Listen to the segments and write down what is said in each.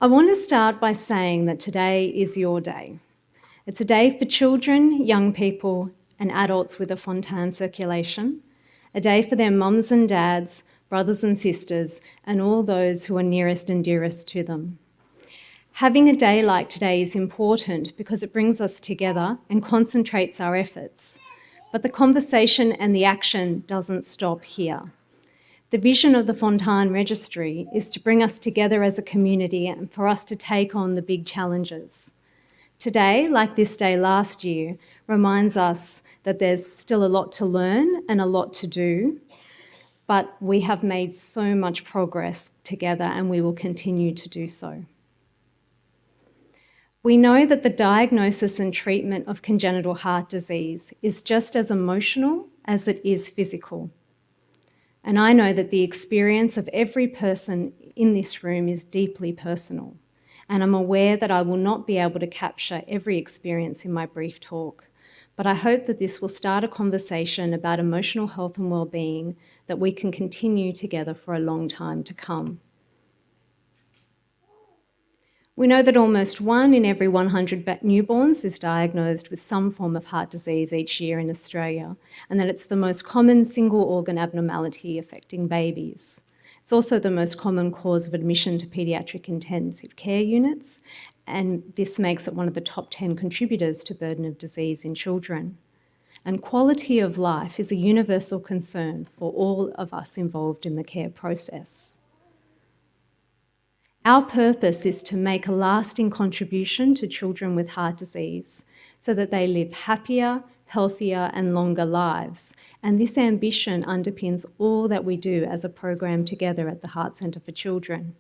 I want to start by saying that today is your day. It's a day for children, young people, and adults with a Fontan circulation, a day for their mums and dads, brothers and sisters, and all those who are nearest and dearest to them. Having a day like today is important because it brings us together and concentrates our efforts. But the conversation and the action doesn't stop here. The vision of the Fontan Registry is to bring us together as a community and for us to take on the big challenges. Today, like this day last year, reminds us that there's still a lot to learn and a lot to do, but we have made so much progress together and we will continue to do so. We know that the diagnosis and treatment of congenital heart disease is just as emotional as it is physical. And I know that the experience of every person in this room is deeply personal. And I'm aware that I will not be able to capture every experience in my brief talk. But I hope that this will start a conversation about emotional health and well-being that we can continue together for a long time to come. We know that almost 1 in every 100 newborns is diagnosed with some form of heart disease each year in Australia, and that it's the most common single organ abnormality affecting babies. It's also the most common cause of admission to paediatric intensive care units, and this makes it one of the top 10 contributors to burden of disease in children. And quality of life is a universal concern for all of us involved in the care process. Our purpose is to make a lasting contribution to children with heart disease so that they live happier, healthier and longer lives. And this ambition underpins all that we do as a program together at the Heart Centre for Children.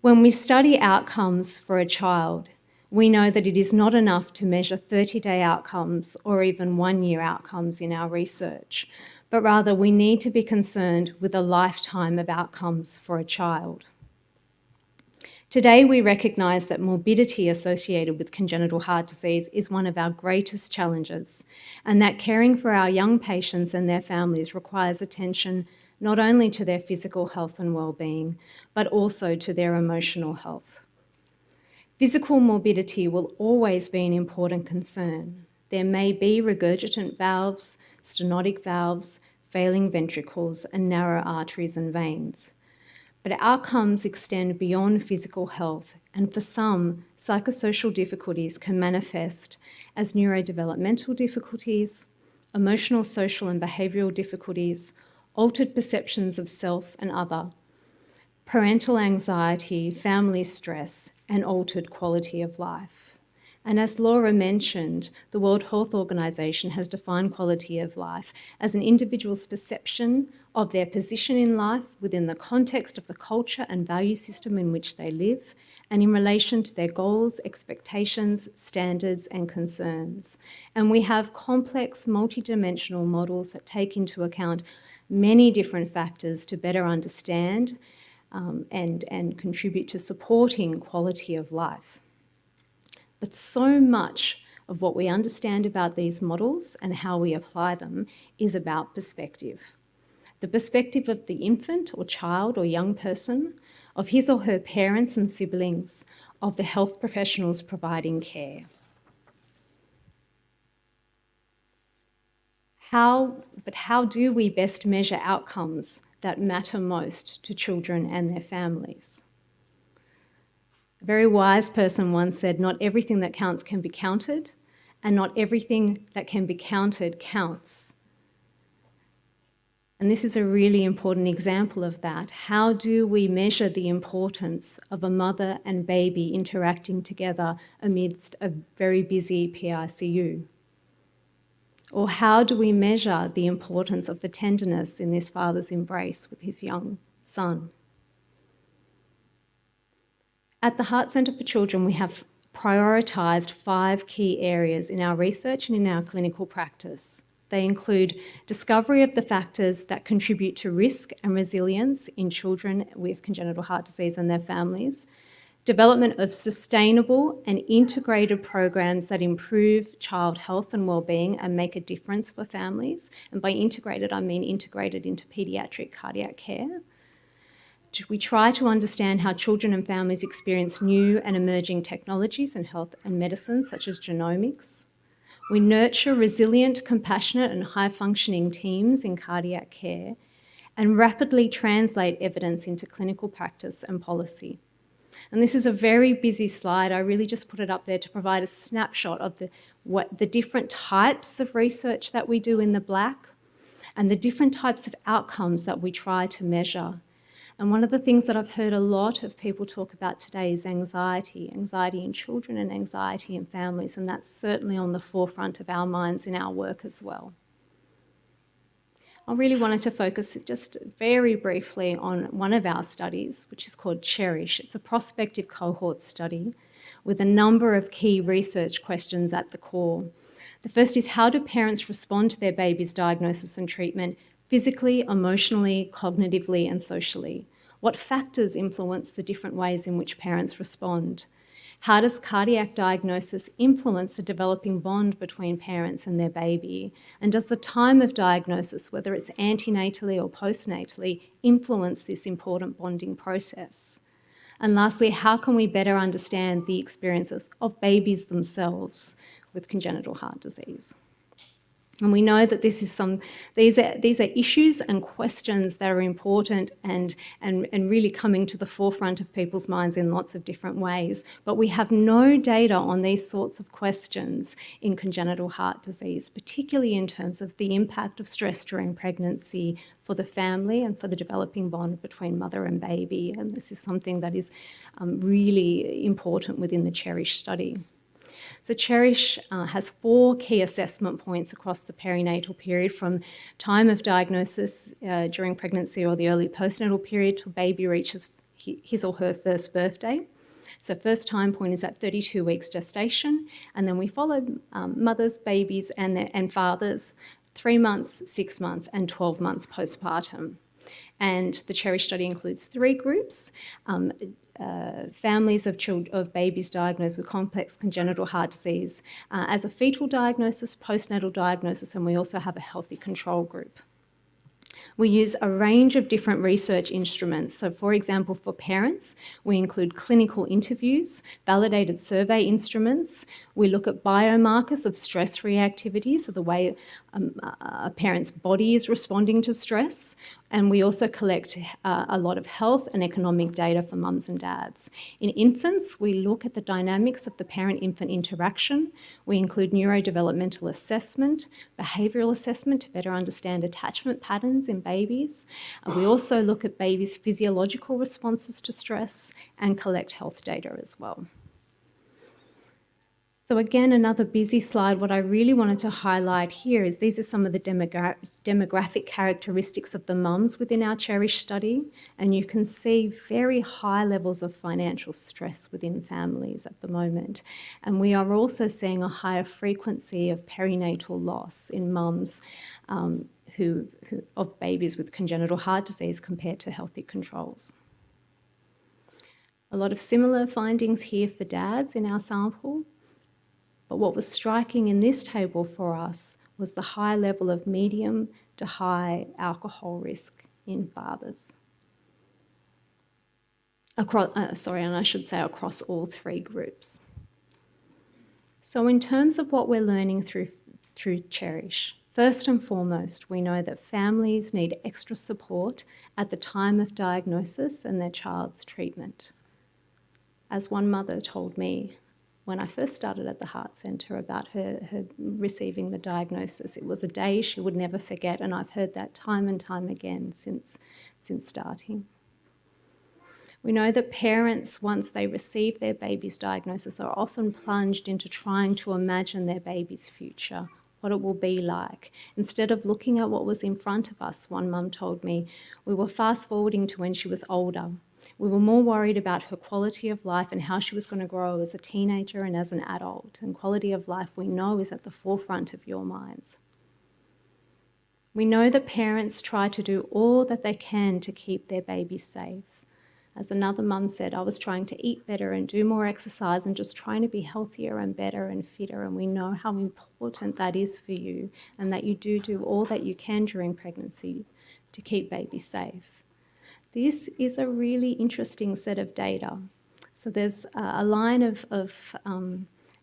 When we study outcomes for a child, we know that it is not enough to measure 30-day outcomes or even 1-year outcomes in our research, but rather we need to be concerned with a lifetime of outcomes for a child. Today, we recognise that morbidity associated with congenital heart disease is one of our greatest challenges, and that caring for our young patients and their families requires attention not only to their physical health and well-being, but also to their emotional health. Physical morbidity will always be an important concern. There may be regurgitant valves, stenotic valves, failing ventricles, and narrow arteries and veins. But outcomes extend beyond physical health, and for some, psychosocial difficulties can manifest as neurodevelopmental difficulties, emotional, social and behavioural difficulties, altered perceptions of self and other, parental anxiety, family stress, and altered quality of life. And as Laura mentioned, the World Health Organization has defined quality of life as an individual's perception of their position in life within the context of the culture and value system in which they live, and in relation to their goals, expectations, standards, and concerns. And we have complex, multidimensional models that take into account many different factors to better understand and contribute to supporting quality of life. But so much of what we understand about these models and how we apply them is about perspective. The perspective of the infant or child or young person, of his or her parents and siblings, of the health professionals providing care. But how do we best measure outcomes that matter most to children and their families? A very wise person once said, "Not everything that counts can be counted, and not everything that can be counted counts." And this is a really important example of that. How do we measure the importance of a mother and baby interacting together amidst a very busy PICU? Or how do we measure the importance of the tenderness in this father's embrace with his young son? At the Heart Centre for Children, we have prioritised 5 key areas in our research and in our clinical practice. They include discovery of the factors that contribute to risk and resilience in children with congenital heart disease and their families, development of sustainable and integrated programs that improve child health and well-being and make a difference for families. And by integrated, I mean integrated into paediatric cardiac care. We try to understand how children and families experience new and emerging technologies in health and medicine, such as genomics. We nurture resilient, compassionate and high-functioning teams in cardiac care and rapidly translate evidence into clinical practice and policy. And this is a very busy slide. I really just put it up there to provide a snapshot of the different types of research that we do in the black and the different types of outcomes that we try to measure. And one of the things that I've heard a lot of people talk about today is anxiety in children and anxiety in families, and that's certainly on the forefront of our minds in our work as well. I really wanted to focus just very briefly on one of our studies, which is called CHERISH. It's a prospective cohort study with a number of key research questions at the core. The first is, how do parents respond to their baby's diagnosis and treatment physically, emotionally, cognitively, and socially? What factors influence the different ways in which parents respond? How does cardiac diagnosis influence the developing bond between parents and their baby? And does the time of diagnosis, whether it's antenatally or postnatally, influence this important bonding process? And lastly, how can we better understand the experiences of babies themselves with congenital heart disease? And we know that these are issues and questions that are important and really coming to the forefront of people's minds in lots of different ways. But we have no data on these sorts of questions in congenital heart disease, particularly in terms of the impact of stress during pregnancy for the family and for the developing bond between mother and baby. And this is something that is really important within the CHERISH study. So CHERISH has 4 key assessment points across the perinatal period, from time of diagnosis during pregnancy or the early postnatal period till baby reaches his or her first birthday. So first time point is at 32 weeks gestation, and then we follow mothers, babies and fathers 3 months, 6 months and 12 months postpartum. And the CHERISH study includes 3 groups. Families of babies diagnosed with complex congenital heart disease as a fetal diagnosis, postnatal diagnosis, and we also have a healthy control group. We use a range of different research instruments. So for example, for parents, we include clinical interviews, validated survey instruments. We look at biomarkers of stress reactivity, so the way a parent's body is responding to stress. And we also collect a lot of health and economic data for mums and dads. In infants, we look at the dynamics of the parent-infant interaction. We include neurodevelopmental assessment, behavioural assessment to better understand attachment patterns in babies. We also look at babies' physiological responses to stress and collect health data as well. So again, another busy slide. What I really wanted to highlight here is these are some of the demographic characteristics of the mums within our CHERISH study, and you can see very high levels of financial stress within families at the moment. And we are also seeing a higher frequency of perinatal loss in mums of babies with congenital heart disease compared to healthy controls. A lot of similar findings here for dads in our sample. But what was striking in this table for us was the high level of medium to high alcohol risk in fathers. Across all 3 groups. So in terms of what we're learning through CHERISH, first and foremost, we know that families need extra support at the time of diagnosis and their child's treatment. As one mother told me, when I first started at the Heart Centre about her receiving the diagnosis, it was a day she would never forget, and I've heard that time and time again since starting. We know that parents, once they receive their baby's diagnosis, are often plunged into trying to imagine their baby's future, what it will be like. Instead of looking at what was in front of us, one mum told me, we were fast forwarding to when she was older. We were more worried about her quality of life and how she was going to grow as a teenager and as an adult. And quality of life, we know, is at the forefront of your minds. We know that parents try to do all that they can to keep their babies safe. As another mum said, I was trying to eat better and do more exercise and just trying to be healthier and better and fitter. And we know how important that is for you and that you do all that you can during pregnancy to keep baby safe. This is a really interesting set of data. So there's a line of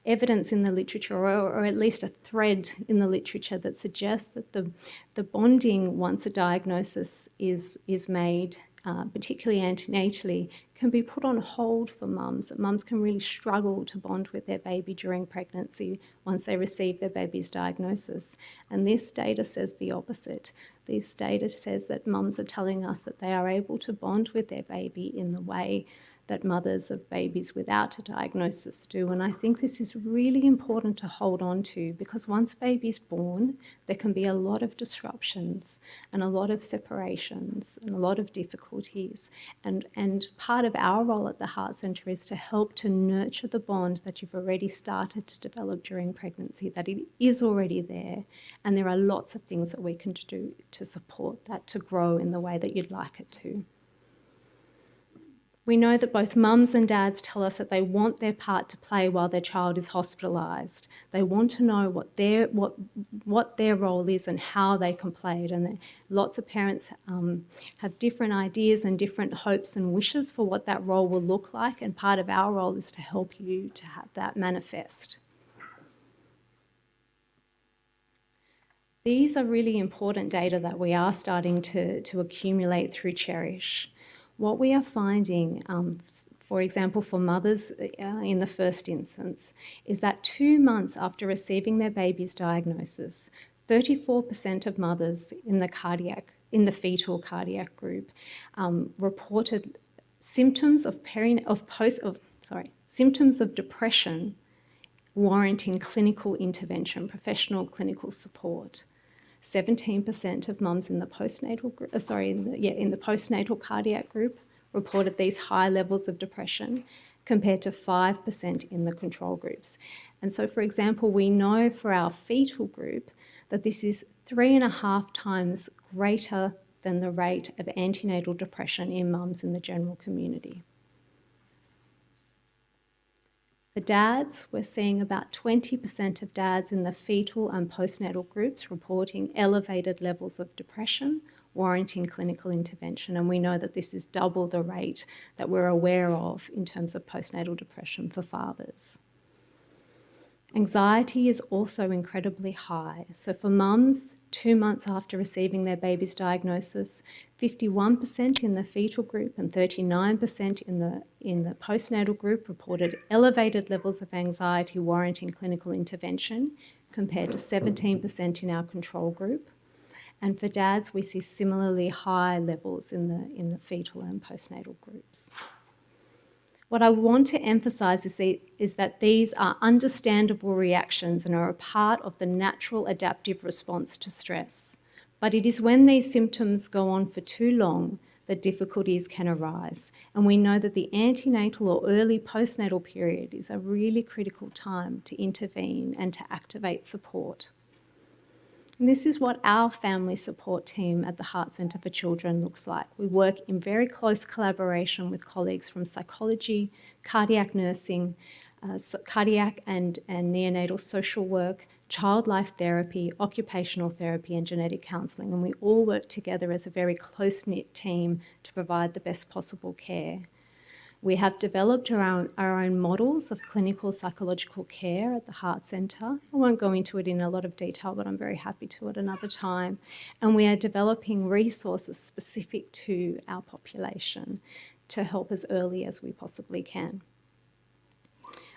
evidence in the literature, or at least a thread in the literature, that suggests that the bonding once a diagnosis is made, particularly antenatally, can be put on hold for mums. Mums can really struggle to bond with their baby during pregnancy once they receive their baby's diagnosis. And this data says the opposite. This data says that mums are telling us that they are able to bond with their baby in the way that mothers of babies without a diagnosis do. And I think this is really important to hold on to, because once baby's born, there can be a lot of disruptions and a lot of separations and a lot of difficulties. And part of our role at the Heart Centre is to help to nurture the bond that you've already started to develop during pregnancy, that it is already there. And there are lots of things that we can do to support that to grow in the way that you'd like it to. We know that both mums and dads tell us that they want their part to play while their child is hospitalised. They want to know what their role is and how they can play it. And lots of parents have different ideas and different hopes and wishes for what that role will look like, and part of our role is to help you to have that manifest. These are really important data that we are starting to accumulate through CHERISH. What we are finding, for example, for mothers in the first instance, is that 2 months after receiving their baby's diagnosis, 34% of mothers in the fetal cardiac group reported symptoms of symptoms of depression warranting clinical intervention, professional clinical support. 17% of mums in the postnatal in the postnatal cardiac group reported these high levels of depression, compared to 5% in the control groups. And so, for example, we know for our fetal group that this is 3.5 times greater than the rate of antenatal depression in mums in the general community. For dads, we're seeing about 20% of dads in the fetal and postnatal groups reporting elevated levels of depression, warranting clinical intervention. And we know that this is double the rate that we're aware of in terms of postnatal depression for fathers. Anxiety is also incredibly high. So for mums, 2 months after receiving their baby's diagnosis, 51% in the fetal group and 39% in the postnatal group reported elevated levels of anxiety warranting clinical intervention, compared to 17% in our control group. And for dads, we see similarly high levels in the fetal and postnatal groups. What I want to emphasise is that these are understandable reactions and are a part of the natural adaptive response to stress. But it is when these symptoms go on for too long that difficulties can arise. And we know that the antenatal or early postnatal period is a really critical time to intervene and to activate support. And this is what our family support team at the Heart Centre for Children looks like. We work in very close collaboration with colleagues from psychology, cardiac nursing, cardiac and neonatal social work, child life therapy, occupational therapy, and genetic counselling. And we all work together as a very close-knit team to provide the best possible care. We have developed our own models of clinical psychological care at the Heart Centre. I won't go into it in a lot of detail, but I'm very happy to at another time. And we are developing resources specific to our population to help as early as we possibly can.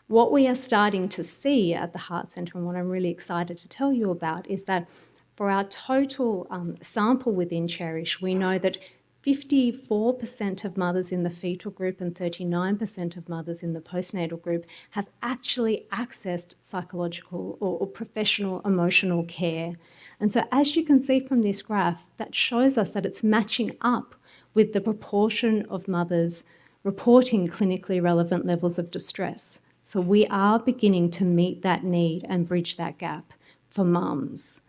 What we are starting to see at the Heart Centre, and what I'm really excited to tell you about, is that for our total sample within CHERISH, we know that 54% of mothers in the fetal group and 39% of mothers in the postnatal group have actually accessed psychological or professional emotional care. And so as you can see from this graph, that shows us that it's matching up with the proportion of mothers reporting clinically relevant levels of distress. So we are beginning to meet that need and bridge that gap for mums.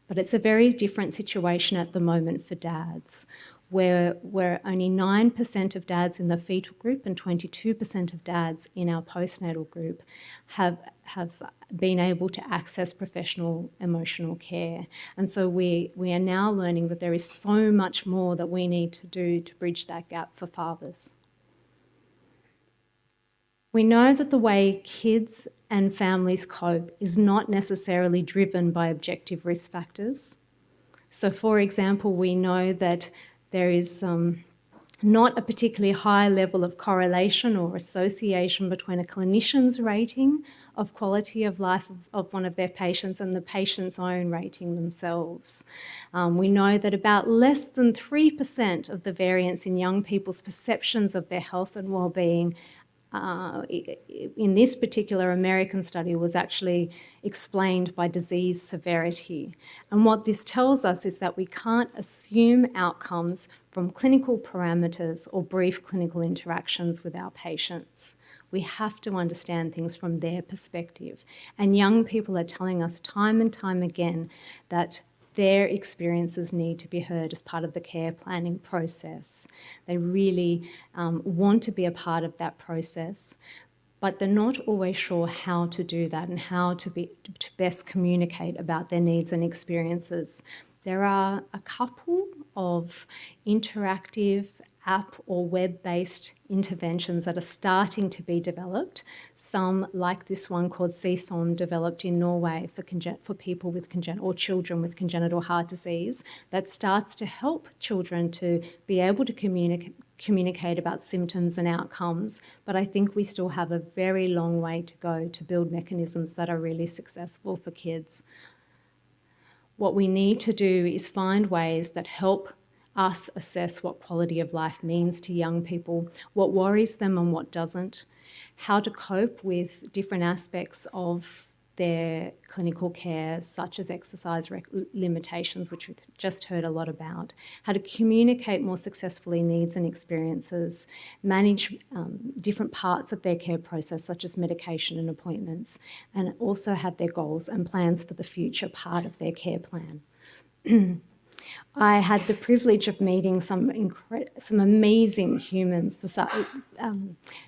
But it's a very different situation at the moment for dads, where only 9% of dads in the fetal group and 22% of dads in our postnatal group have been able to access professional emotional care. And so we are now learning that there is so much more that we need to do to bridge that gap for fathers. We know that the way kids and families cope is not necessarily driven by objective risk factors. So, for example, we know that there is not a particularly high level of correlation or association between a clinician's rating of quality of life of one of their patients and the patient's own rating themselves. We know that about less than 3% of the variance in young people's perceptions of their health and well-being in this particular American study was actually explained by disease severity. And what this tells us is that we can't assume outcomes from clinical parameters or brief clinical interactions with our patients. We have to understand things from their perspective. And young people are telling us time and time again that their experiences need to be heard as part of the care planning process. They really want to be a part of that process, but they're not always sure how to do that and how to best communicate about their needs and experiences. There are a couple of interactive app or web-based interventions that are starting to be developed. Some, like this one called CSOM, developed in Norway for people with or children with congenital heart disease, that starts to help children to be able to communicate about symptoms and outcomes. But I think we still have a very long way to go to build mechanisms that are really successful for kids. What we need to do is find ways that help us assess what quality of life means to young people, what worries them and what doesn't, how to cope with different aspects of their clinical care, such as exercise limitations, which we've just heard a lot about, how to communicate more successfully needs and experiences, manage different parts of their care process, such as medication and appointments, and also have their goals and plans for the future part of their care plan. I had the privilege of meeting some amazing humans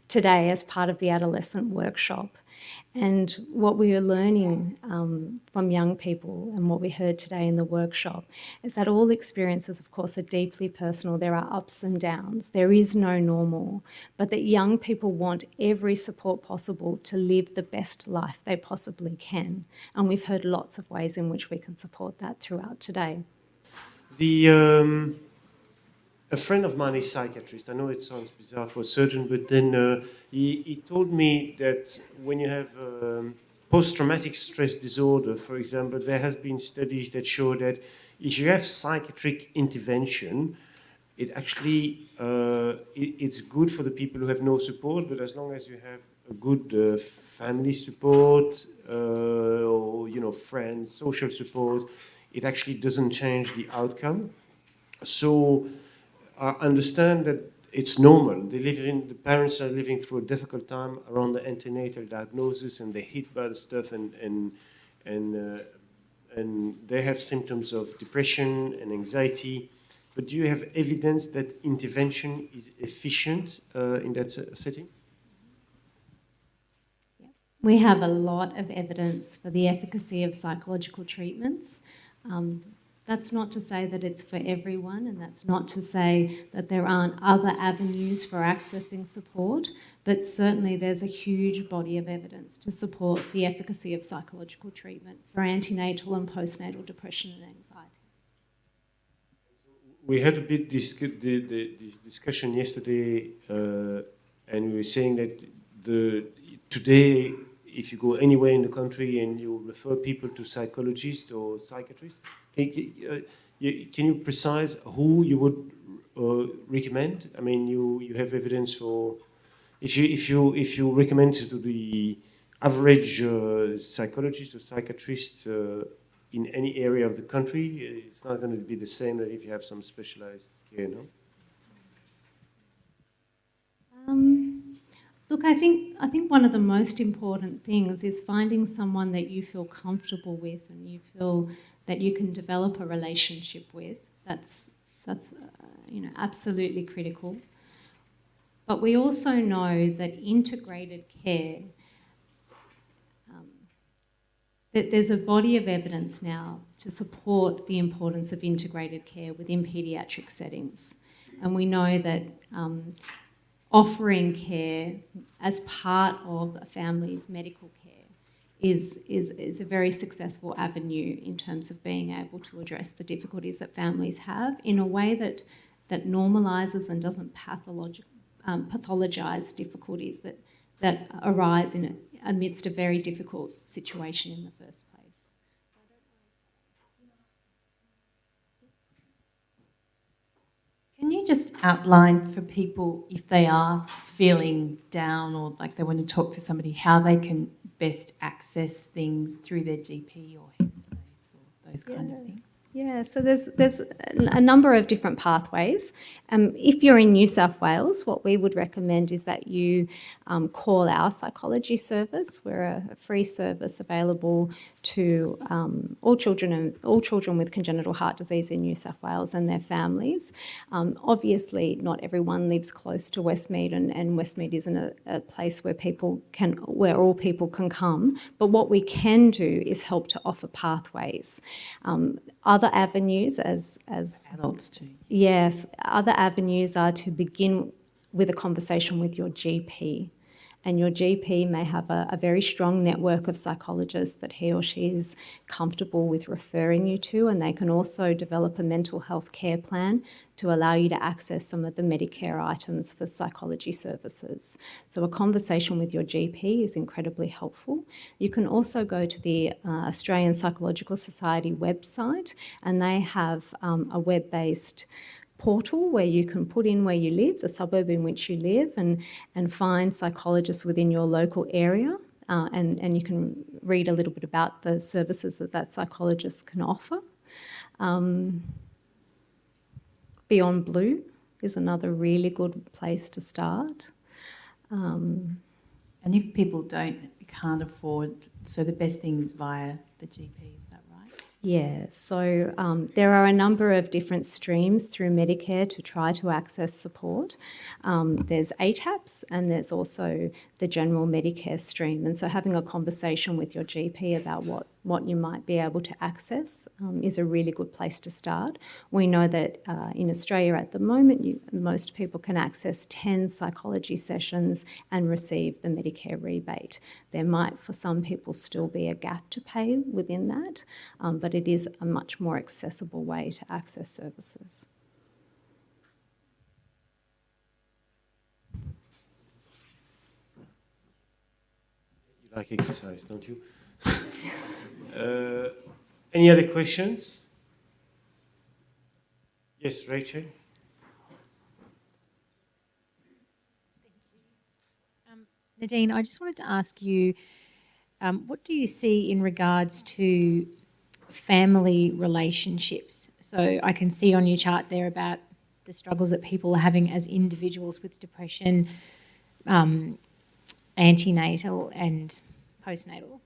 today as part of the adolescent workshop. And what we are learning from young people and what we heard today in the workshop is that all experiences, of course, are deeply personal. There are ups and downs. There is no normal, but that young people want every support possible to live the best life they possibly can. And we've heard lots of ways in which we can support that throughout today. A friend of mine is a psychiatrist. I know it sounds bizarre for a surgeon, but then he told me that when you have post-traumatic stress disorder, for example, there has been studies that show that if you have psychiatric intervention, it actually it's good for the people who have no support, but as long as you have a good family support or friends, social support, it actually doesn't change the outcome. So I understand that it's normal. The parents are living through a difficult time around the antenatal diagnosis, and they're hit by the stuff, and they have symptoms of depression and anxiety. But do you have evidence that intervention is efficient in that setting? We have a lot of evidence for the efficacy of psychological treatments. That's not to say that it's for everyone, and that's not to say that there aren't other avenues for accessing support, but certainly there's a huge body of evidence to support the efficacy of psychological treatment for antenatal and postnatal depression and anxiety. We had a bit this discussion yesterday, and we were saying that today, if you go anywhere in the country and you refer people to psychologists or psychiatrists, can you precise who you would recommend? I mean, you have evidence for if you recommend to the average psychologist or psychiatrist in any area of the country, it's not going to be the same that if you have some specialized care, no? Look, I think one of the most important things is finding someone that you feel comfortable with and you feel that you can develop a relationship with. That's That's absolutely critical. But we also know that integrated care, that there's a body of evidence now to support the importance of integrated care within paediatric settings. And we know that offering care as part of a family's medical care is a very successful avenue in terms of being able to address the difficulties that families have in a way that normalises and doesn't pathologise difficulties that arise amidst a very difficult situation in the first place. Can you just outline for people, if they are feeling down or like they want to talk to somebody, how they can best access things through their GP or Headspace or those kind of things? Yeah, so there's a number of different pathways. If you're in New South Wales, what we would recommend is that you call our psychology service. We're a free service available to all children with congenital heart disease in New South Wales and their families. Obviously, not everyone lives close to Westmead, and Westmead isn't a place where all people can come. But what we can do is help to offer pathways. Other avenues as Adults too. Yeah, other avenues are to begin with a conversation with your GP. And your GP may have a very strong network of psychologists that he or she is comfortable with referring you to, and they can also develop a mental health care plan to allow you to access some of the Medicare items for psychology services. So a conversation with your GP is incredibly helpful. You can also go to the Australian Psychological Society website, and they have a web-based portal where you can put in where you live, the suburb in which you live, and find psychologists within your local area. And you can read a little bit about the services that psychologist can offer. Beyond Blue is another really good place to start. And if people can't afford, so the best thing is via the GP, is that right? Yeah, so there are a number of different streams through Medicare to try to access support. There's ATAPs and there's also the general Medicare stream. And so having a conversation with your GP about what you might be able to access is a really good place to start. We know that in Australia at the moment, most people can access 10 psychology sessions and receive the Medicare rebate. There might, for some people, still be a gap to pay within that, but it is a much more accessible way to access services. You like exercise, don't you? Any other questions? Yes, Rachel? Nadine, I just wanted to ask you, what do you see in regards to family relationships? So I can see on your chart there about the struggles that people are having as individuals with depression, antenatal and postnatal.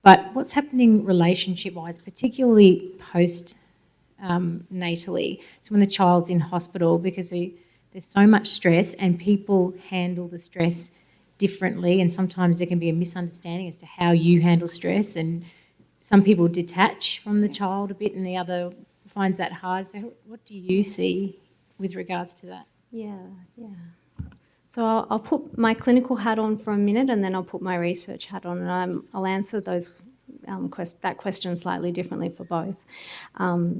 But what's happening relationship-wise, particularly post-natally, so when the child's in hospital, because there's so much stress and people handle the stress differently, and sometimes there can be a misunderstanding as to how you handle stress, and some people detach from the child a bit and the other finds that hard. So what do you see with regards to that? Yeah. So I'll put my clinical hat on for a minute and then I'll put my research hat on, and I'll answer that question slightly differently for both.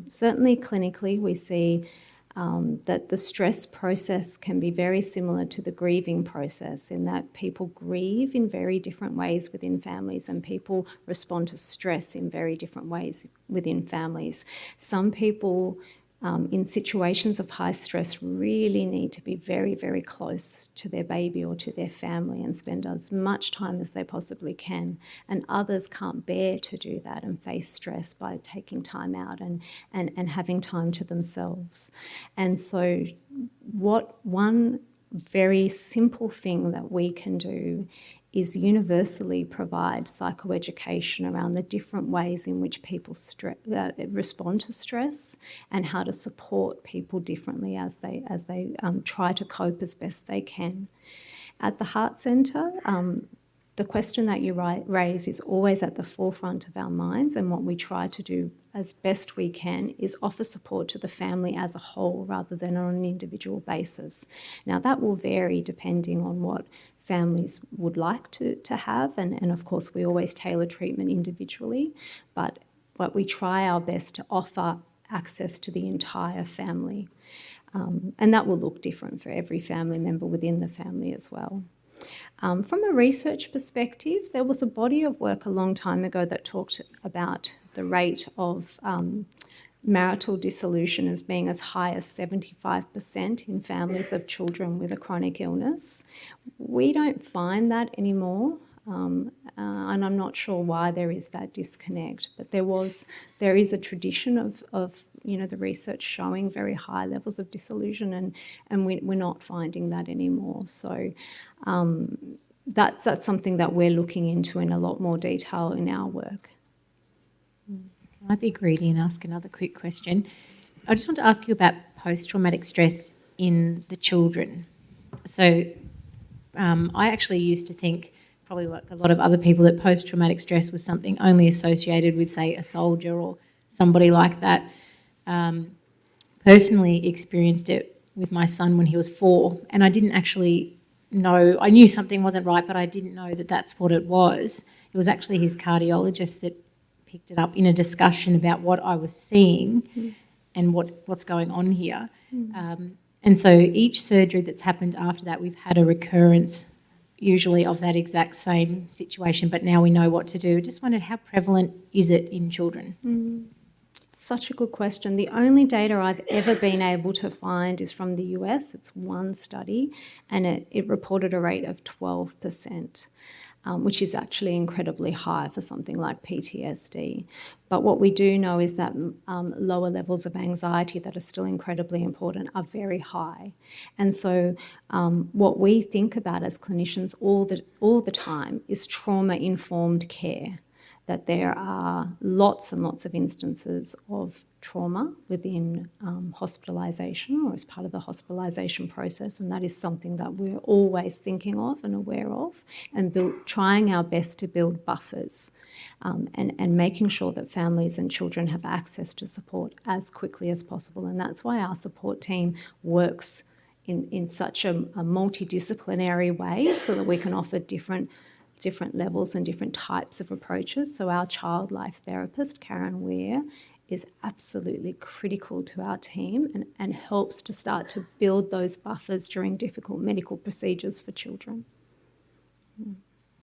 Certainly clinically we see that the stress process can be very similar to the grieving process, in that people grieve in very different ways within families and people respond to stress in very different ways within families. Some people in situations of high stress really need to be very, very close to their baby or to their family and spend as much time as they possibly can. And others can't bear to do that and face stress by taking time out and having time to themselves. And so what one very simple thing that we can do is universally provide psychoeducation around the different ways in which people respond to stress and how to support people differently as they try to cope as best they can. At the Heart Centre, the question that you raise is always at the forefront of our minds, and what we try to do as best we can is offer support to the family as a whole rather than on an individual basis. Now, that will vary depending on what families would like to have, and of course we always tailor treatment individually, but we try our best to offer access to the entire family. And that will look different for every family member within the family as well. From a research perspective, there was a body of work a long time ago that talked about the rate of marital dissolution as being as high as 75% in families of children with a chronic illness. We don't find that anymore, and I'm not sure why there is that disconnect, but there is a tradition of the research showing very high levels of dissolution, and we're not finding that anymore. So that's something that we're looking into in a lot more detail in our work. Can I be greedy and ask another quick question? I just want to ask you about post-traumatic stress in the children. So I actually used to think, probably like a lot of other people, that post-traumatic stress was something only associated with, say, a soldier or somebody like that. Personally experienced it with my son when he was 4, and I didn't actually know, I knew something wasn't right, but I didn't know that that's what it was. It was actually his cardiologist that picked it up in a discussion about what I was seeing and what's going on here. And so each surgery that's happened after that, we've had a recurrence usually of that exact same situation, but now we know what to do. I just wondered, how prevalent is it in children? Such a good question. The only data I've ever been able to find is from the US. It's one study, and it reported a rate of 12%. Which is actually incredibly high for something like PTSD. But what we do know is that lower levels of anxiety that are still incredibly important are very high. And so what we think about as clinicians all the time is trauma-informed care, that there are lots and lots of instances of trauma within hospitalisation or as part of the hospitalisation process, and that is something that we're always thinking of and aware of, and trying our best to build buffers and making sure that families and children have access to support as quickly as possible. And that's why our support team works in such a multidisciplinary way, so that we can offer different levels and different types of approaches. So our child life therapist, Karen Weir, is absolutely critical to our team and helps to start to build those buffers during difficult medical procedures for children.